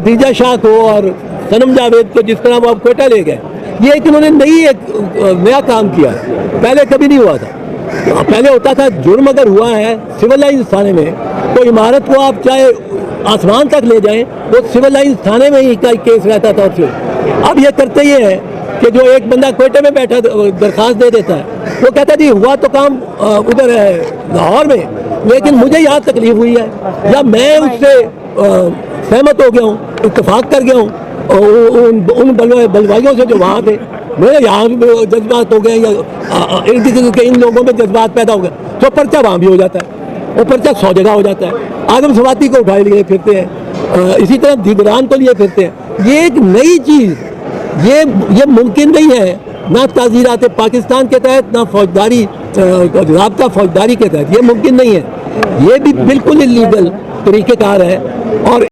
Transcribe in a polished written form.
खदीजा शाह को और सनम जावेद को जिस तरह वो अब क्वेटा ले गए, ये एक इन्होंने नया काम किया, पहले कभी नहीं हुआ था। पहले होता था जुर्म अगर हुआ है सिविल लाइन्स थाने में तो इमारत को आप चाहे आसमान तक ले जाएं वो सिविल लाइन्स थाने में ही का केस रहता था। और फिर अब ये करते ये हैं कि जो एक बंदा क्वेटा में बैठा दरखास्त दे देता है, वो कहता जी हुआ तो काम उधर है लाहौर में, लेकिन मुझे यहाँ तकलीफ हुई है या मैं उससे सहमत हो गया हूँ, इत्तेफाक कर गया हूँ उन बलवाइयों से जो वहाँ थे, मेरे यहाँ भी जज्बात हो गए या इर्द गिर्द के इन लोगों में जज्बात पैदा हो गए, तो पर्चा वहाँ भी हो जाता है, वो पर्चा 100 जगह हो जाता है। आदम सवाती को उठाए लिए फिरते हैं, इसी तरह दिगरान को लिए फिरते हैं। ये एक नई चीज़, ये मुमकिन नहीं है, ना ताज़ीरात पाकिस्तान के तहत, ना फौजदारी राब्ता फौजदारी के तहत, ये मुमकिन नहीं है। ये भी बिल्कुल इलीगल तरीक़ेकार है। और